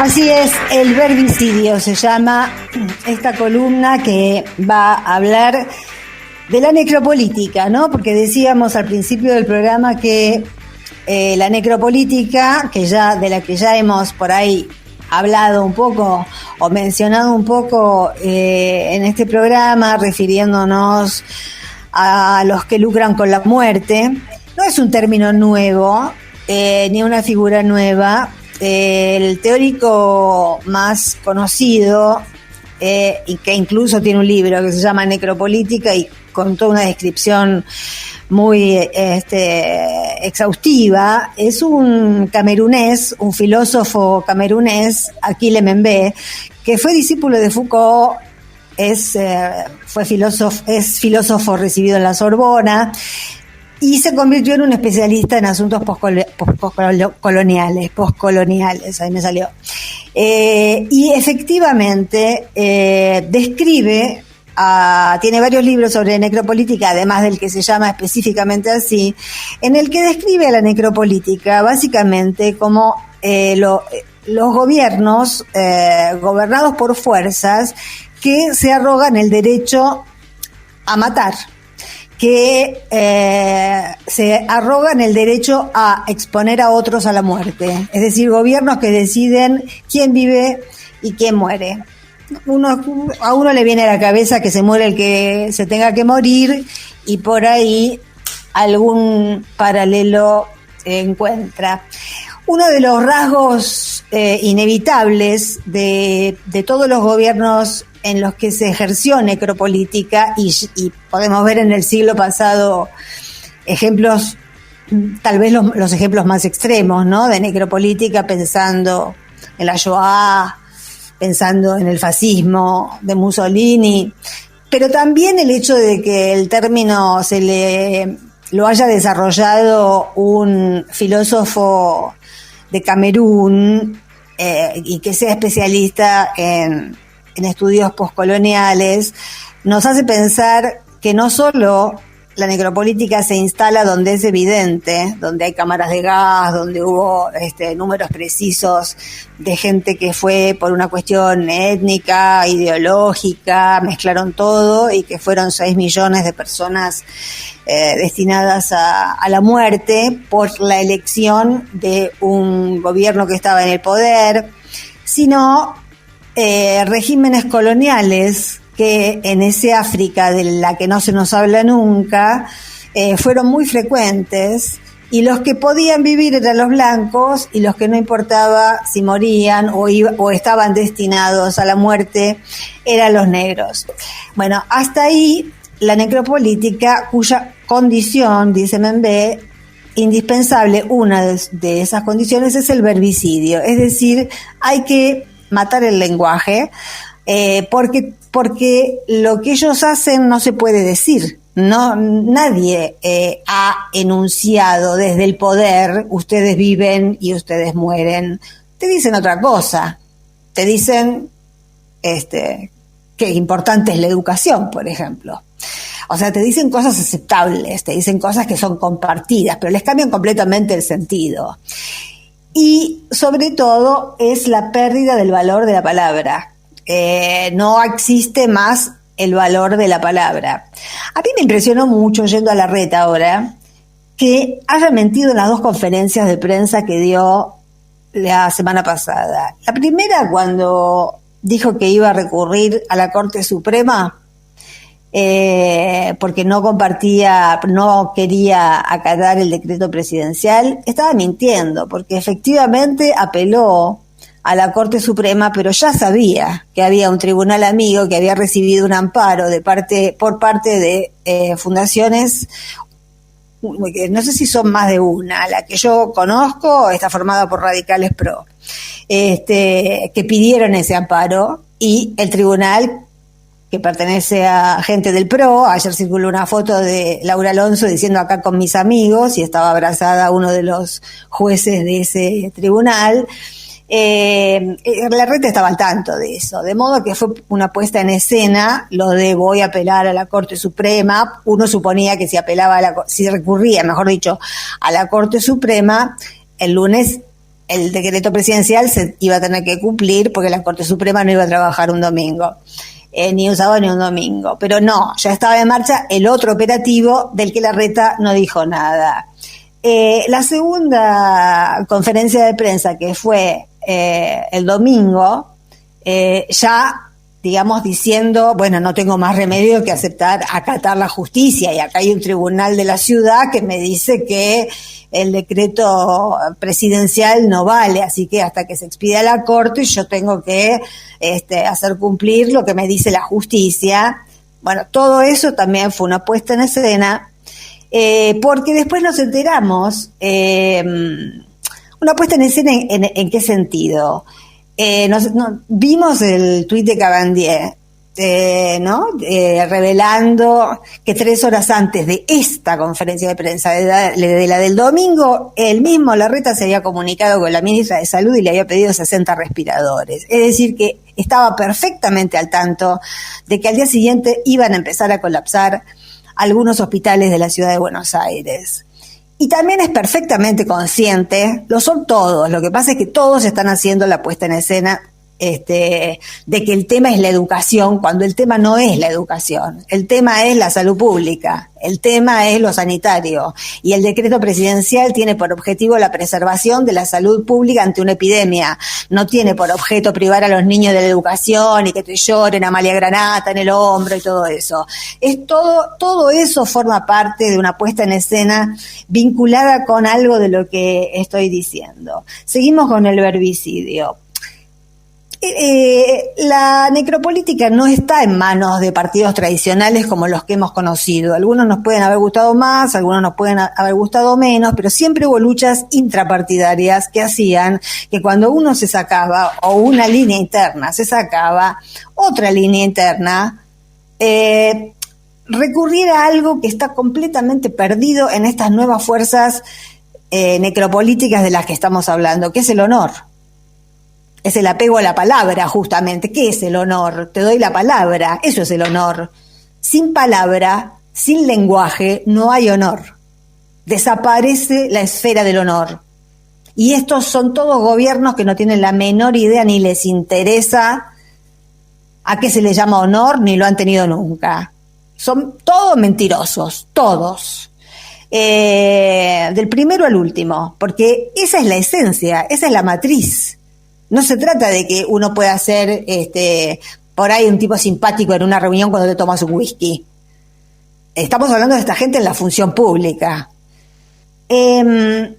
Así es, el verbicidio se llama esta columna que va a hablar de la necropolítica, ¿no? Porque decíamos al principio del programa que la necropolítica, de la que ya hemos por ahí hablado un poco o mencionado un poco en este programa, refiriéndonos a los que lucran con la muerte, no es un término nuevo, ni una figura nueva. El teórico más conocido, y que incluso tiene un libro que se llama Necropolítica y con toda una descripción muy exhaustiva, es un camerunés, un filósofo camerunés, Achille Mbembe, que fue discípulo de Foucault, es filósofo recibido en la Sorbona, y se convirtió en un especialista en asuntos postcoloniales, ahí me salió. Y efectivamente describe, tiene varios libros sobre necropolítica, además del que se llama específicamente así, en el que describe a la necropolítica básicamente como los gobiernos gobernados por fuerzas que se arrogan el derecho a matar, que se arrogan el derecho a exponer a otros a la muerte. Es decir, gobiernos que deciden quién vive y quién muere. A uno le viene a la cabeza que se muere el que se tenga que morir, y por ahí algún paralelo encuentra. Uno de los rasgos inevitables de todos los gobiernos en los que se ejerció necropolítica, y podemos ver en el siglo pasado ejemplos, tal vez los ejemplos más extremos, ¿no?, de necropolítica, pensando en la Shoah, pensando en el fascismo de Mussolini, pero también el hecho de que el término lo haya desarrollado un filósofo de Camerún y que sea especialista en estudios postcoloniales, nos hace pensar que no solo la necropolítica se instala donde es evidente, donde hay cámaras de gas, donde hubo números precisos de gente que fue por una cuestión étnica, ideológica, mezclaron todo, y que fueron 6 millones de personas destinadas a la muerte por la elección de un gobierno que estaba en el poder, sino regímenes coloniales que en ese África de la que no se nos habla nunca fueron muy frecuentes, y los que podían vivir eran los blancos, y los que no importaba si morían o estaban destinados a la muerte eran los negros. Bueno, hasta ahí la necropolítica, cuya condición, dice Mbembe, indispensable, una de esas condiciones es el verbicidio, es decir, hay que matar el lenguaje, porque lo que ellos hacen no se puede decir. No, nadie ha enunciado desde el poder: ustedes viven y ustedes mueren. Te dicen otra cosa. Te dicen que importante es la educación, por ejemplo. O sea, te dicen cosas aceptables, te dicen cosas que son compartidas, pero les cambian completamente el sentido. Y sobre todo es la pérdida del valor de la palabra. No existe más el valor de la palabra. A mí me impresionó mucho, yendo a la red ahora, que haya mentido en las 2 conferencias de prensa que dio la semana pasada. La primera, cuando dijo que iba a recurrir a la Corte Suprema porque no quería acatar el decreto presidencial, estaba mintiendo, porque efectivamente apeló a la Corte Suprema, pero ya sabía que había un tribunal amigo que había recibido un amparo por parte de fundaciones, no sé si son más de una, la que yo conozco está formada por radicales pro, que pidieron ese amparo, y el tribunal, que pertenece a gente del PRO, ayer circuló una foto de Laura Alonso diciendo acá con mis amigos, y estaba abrazada uno de los jueces de ese tribunal. La red estaba al tanto de eso, de modo que fue una puesta en escena lo de voy a apelar a la Corte Suprema. Uno suponía que si recurría, mejor dicho, a la Corte Suprema, el lunes el decreto presidencial se iba a tener que cumplir porque la Corte Suprema no iba a trabajar un domingo, ni un sábado ni un domingo. Pero no, ya estaba en marcha el otro operativo del que Larreta no dijo nada. La segunda conferencia de prensa, que fue el domingo, ya, digamos, diciendo, bueno, no tengo más remedio que acatar la justicia, y acá hay un tribunal de la ciudad que me dice que el decreto presidencial no vale, así que hasta que se expida la Corte yo tengo que hacer cumplir lo que me dice la justicia. Bueno, todo eso también fue una puesta en escena, porque después nos enteramos, una puesta en escena en qué sentido. Vimos el tuit de Cabandier, ¿no? Revelando que 3 horas antes de esta conferencia de prensa, de la del domingo, el mismo Larreta se había comunicado con la ministra de Salud y le había pedido 60 respiradores. Es decir, que estaba perfectamente al tanto de que al día siguiente iban a empezar a colapsar algunos hospitales de la ciudad de Buenos Aires. Y también es perfectamente consciente, lo son todos, lo que pasa es que todos están haciendo la puesta en escena de que el tema es la educación, cuando el tema no es la educación, el tema es la salud pública, el tema es lo sanitario, y el decreto presidencial tiene por objetivo la preservación de la salud pública ante una epidemia, no tiene por objeto privar a los niños de la educación y que te lloren Amalia Granata en el hombro y todo eso. Todo eso forma parte de una puesta en escena vinculada con algo de lo que estoy diciendo. Seguimos con el verbicidio. La necropolítica no está en manos de partidos tradicionales como los que hemos conocido. Algunos nos pueden haber gustado más, algunos nos pueden haber gustado menos, pero siempre hubo luchas intrapartidarias que hacían que cuando uno se sacaba, o una línea interna se sacaba, otra línea interna recurriera a algo que está completamente perdido en estas nuevas fuerzas necropolíticas de las que estamos hablando, que es el honor. Es el apego a la palabra, justamente. ¿Qué es el honor? Te doy la palabra. Eso es el honor. Sin palabra, sin lenguaje, no hay honor. Desaparece la esfera del honor. Y estos son todos gobiernos que no tienen la menor idea ni les interesa a qué se les llama honor, ni lo han tenido nunca. Son todos mentirosos, todos. Del primero al último, porque esa es la esencia, esa es la matriz. No se trata de que uno pueda ser por ahí un tipo simpático en una reunión cuando te tomas un whisky. Estamos hablando de esta gente en la función pública. Hay,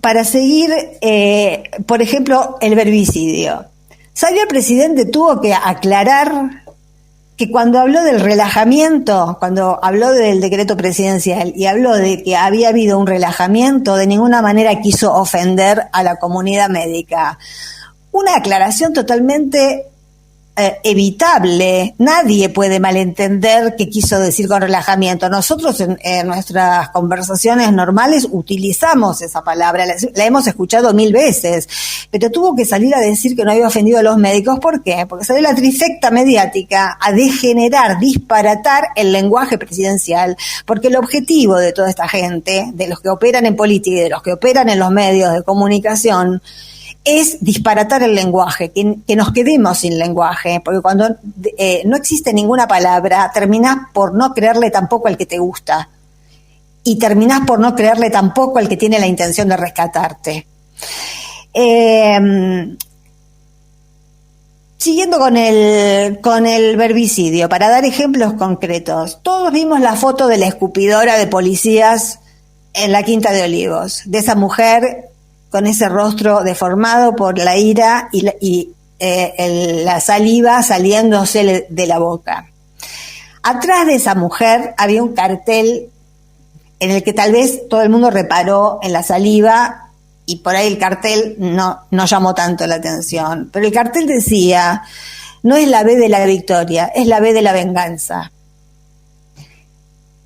para seguir, por ejemplo, el verbicidio. Salió el presidente, tuvo que aclarar que cuando habló del relajamiento, cuando habló del decreto presidencial y habló de que había habido un relajamiento, de ninguna manera quiso ofender a la comunidad médica. Una aclaración totalmente evitable. Nadie puede malentender qué quiso decir con relajamiento. Nosotros en nuestras conversaciones normales utilizamos esa palabra, la hemos escuchado 1000 veces, pero tuvo que salir a decir que no había ofendido a los médicos. ¿Por qué? Porque salió la trifecta mediática a degenerar, disparatar el lenguaje presidencial, porque el objetivo de toda esta gente, de los que operan en política y de los que operan en los medios de comunicación, es disparatar el lenguaje, que nos quedemos sin lenguaje, porque cuando no existe ninguna palabra, terminás por no creerle tampoco al que te gusta, y terminás por no creerle tampoco al que tiene la intención de rescatarte. Siguiendo con el verbicidio, para dar ejemplos concretos, todos vimos la foto de la escupidora de policías en la Quinta de Olivos, de esa mujer con ese rostro deformado por la ira y la saliva saliéndose de la boca. Atrás de esa mujer había un cartel en el que tal vez todo el mundo reparó en la saliva y por ahí el cartel no llamó tanto la atención. Pero el cartel decía, no es la B de la victoria, es la B de la venganza.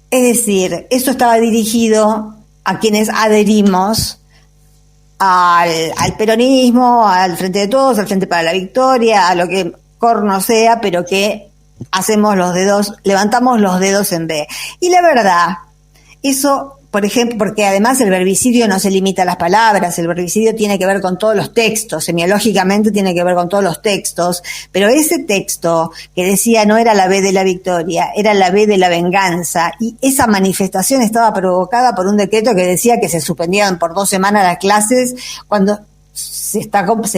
Es decir, eso estaba dirigido a quienes adherimos al peronismo, al Frente de Todos, al Frente para la Victoria, a lo que corno sea, pero que levantamos los dedos en B. Y la verdad, eso por ejemplo, porque además el verbicidio no se limita a las palabras, el verbicidio tiene que ver con todos los textos, semiológicamente tiene que ver con todos los textos, pero ese texto que decía no era la B de la victoria, era la B de la venganza, y esa manifestación estaba provocada por un decreto que decía que se suspendían por 2 semanas las clases cuando se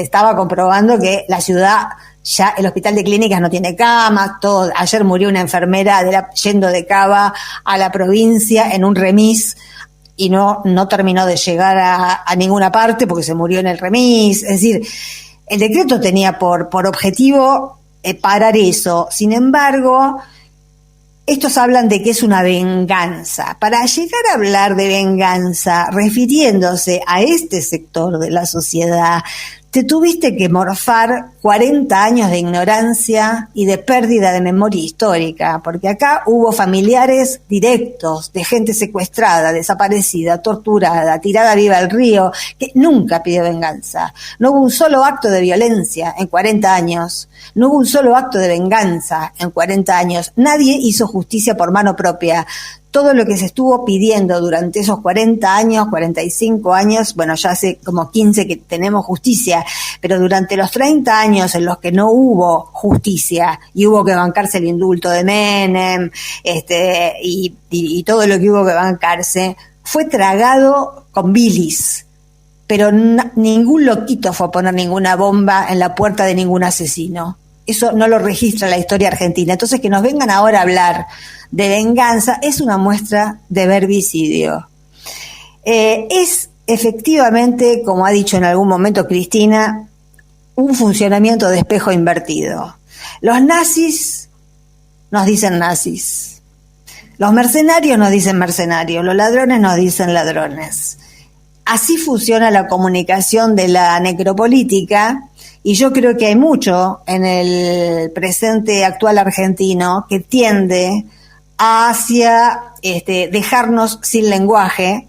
estaba comprobando que la ciudad, ya el hospital de clínicas no tiene camas, ayer murió una enfermera yendo de Cava a la provincia en un remis y no terminó de llegar a ninguna parte porque se murió en el remis. Es decir, el decreto tenía por objetivo parar eso. Sin embargo, estos hablan de que es una venganza. Para llegar a hablar de venganza, refiriéndose a este sector de la sociedad, te tuviste que morfar 40 años de ignorancia y de pérdida de memoria histórica, porque acá hubo familiares directos de gente secuestrada, desaparecida, torturada, tirada viva al río, que nunca pidió venganza. No hubo un solo acto de violencia en 40 años. No hubo un solo acto de venganza en 40 años. Nadie hizo justicia por mano propia. Todo lo que se estuvo pidiendo durante esos 40 años, 45 años, bueno, ya hace como 15 que tenemos justicia, pero durante los 30 años en los que no hubo justicia y hubo que bancarse el indulto de Menem, y todo lo que hubo que bancarse, fue tragado con bilis. Pero ningún loquito fue a poner ninguna bomba en la puerta de ningún asesino. Eso no lo registra la historia argentina. Entonces, que nos vengan ahora a hablar de venganza es una muestra de verbicidio. Es efectivamente, como ha dicho en algún momento Cristina, un funcionamiento de espejo invertido. Los nazis nos dicen nazis. Los mercenarios nos dicen mercenarios. Los ladrones nos dicen ladrones. Así funciona la comunicación de la necropolítica. Y yo creo que hay mucho en el presente actual argentino que tiende hacia dejarnos sin lenguaje,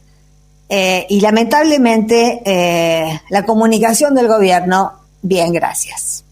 y lamentablemente la comunicación del gobierno, bien, gracias.